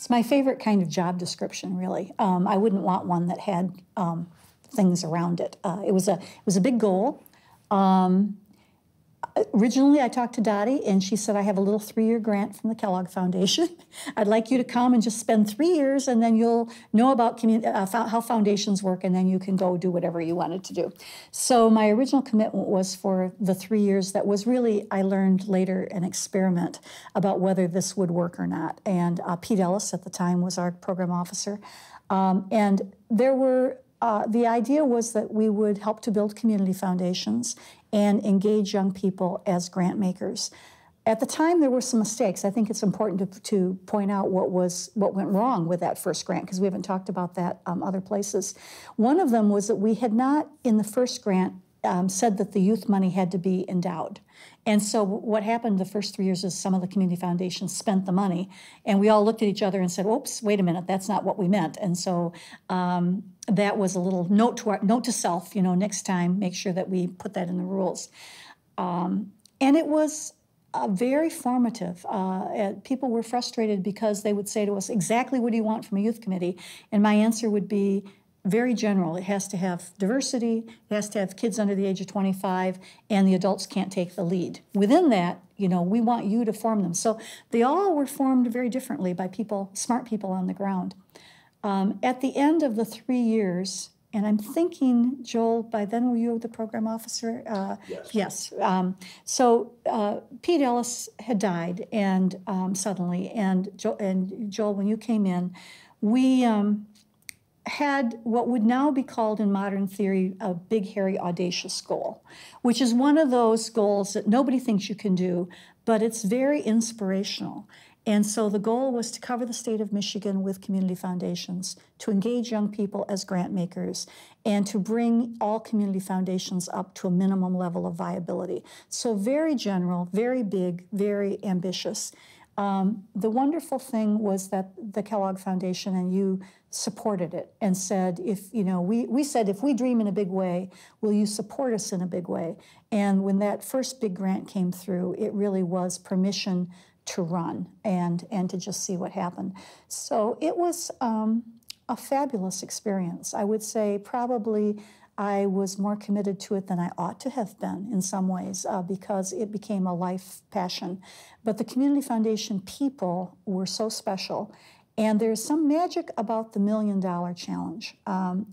It's my favorite kind of job description, really. I wouldn't want one that had things around it. It was a big goal. Originally, I talked to Dottie, and she said, I have a little 3-year grant from the Kellogg Foundation. I'd like you to come and just spend 3 years, and then you'll know about how foundations work, and then you can go do whatever you wanted to do. So my original commitment was for the 3 years. That was really, I learned later, an experiment about whether this would work or not. And Pete Ellis at the time was our program officer. And there were the idea was that we would help to build community foundations and engage young people as grant makers. At the time, there were some mistakes. I think it's important to point out what went wrong with that first grant, because we haven't talked about that other places. One of them was that we had not, in the first grant, said that the youth money had to be endowed. And so what happened the first 3 years is some of the community foundations spent the money, and we all looked at each other and said, oops, wait a minute, that's not what we meant. And so that was a little note to self, next time, make sure that we put that in the rules. And it was very formative. People were frustrated because they would say to us, exactly what do you want from a youth committee? And my answer would be, very general. It has to have diversity, it has to have kids under the age of 25, and the adults can't take the lead. Within that, we want you to form them. So they all were formed very differently by people, smart people on the ground. At the end of the 3 years, and I'm thinking, Joel, by then were you the program officer? Yes. Yes. So Pete Ellis had died and suddenly, and Joel, when you came in, we had what would now be called in modern theory a big, hairy, audacious goal, which is one of those goals that nobody thinks you can do, but it's very inspirational. And so the goal was to cover the state of Michigan with community foundations, to engage young people as grant makers, and to bring all community foundations up to a minimum level of viability. So very general, very big, very ambitious. The wonderful thing was that the Kellogg Foundation and you supported it and said, we said, if we dream in a big way, will you support us in a big way? And when that first big grant came through, it really was permission to run and to just see what happened. So it was a fabulous experience. I would say probably I was more committed to it than I ought to have been in some ways because it became a life passion. But the Community Foundation people were so special. And there's some magic about the $1 Million Challenge,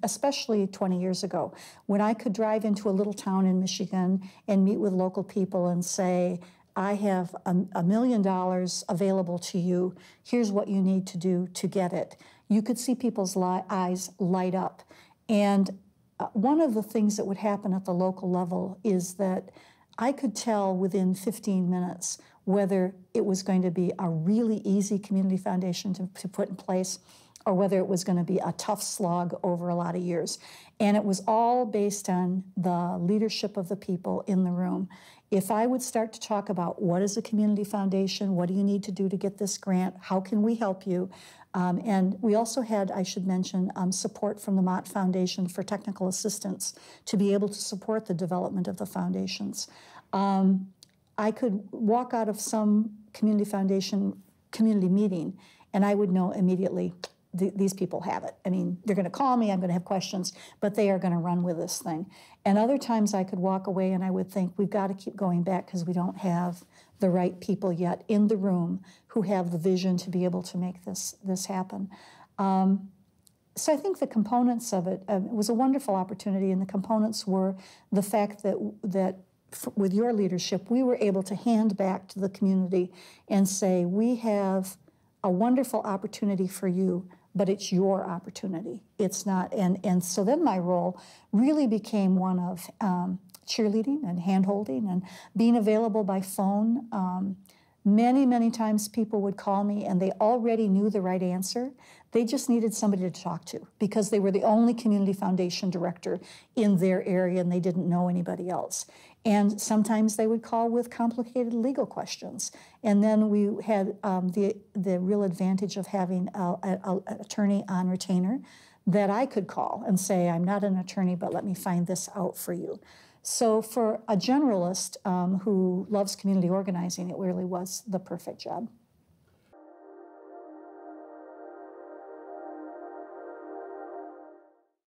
especially 20 years ago, when I could drive into a little town in Michigan and meet with local people and say, I have $1 million available to you. Here's what you need to do to get it. You could see people's eyes light up. And one of the things that would happen at the local level is that I could tell within 15 minutes whether it was going to be a really easy community foundation to put in place or whether it was going to be a tough slog over a lot of years. And it was all based on the leadership of the people in the room. If I would start to talk about what is a community foundation, what do you need to do to get this grant, how can we help you, and we also had, I should mention, support from the Mott Foundation for technical assistance to be able to support the development of the foundations. I could walk out of some community foundation community meeting and I would know immediately these people have it. I mean, they're going to call me, I'm going to have questions, but they are going to run with this thing. And other times I could walk away and I would think, we've got to keep going back because we don't have the right people yet in the room who have the vision to be able to make this happen. So I think the components of it, it was a wonderful opportunity, and the components were the fact that with your leadership, we were able to hand back to the community and say, we have a wonderful opportunity for you, but it's your opportunity. It's not, and so then my role really became one of cheerleading and hand-holding and being available by phone. Many, many times people would call me and they already knew the right answer. They just needed somebody to talk to because they were the only community foundation director in their area and they didn't know anybody else. And sometimes they would call with complicated legal questions. And then we had the real advantage of having an attorney on retainer that I could call and say, I'm not an attorney, but let me find this out for you. So for a generalist who loves community organizing, it really was the perfect job.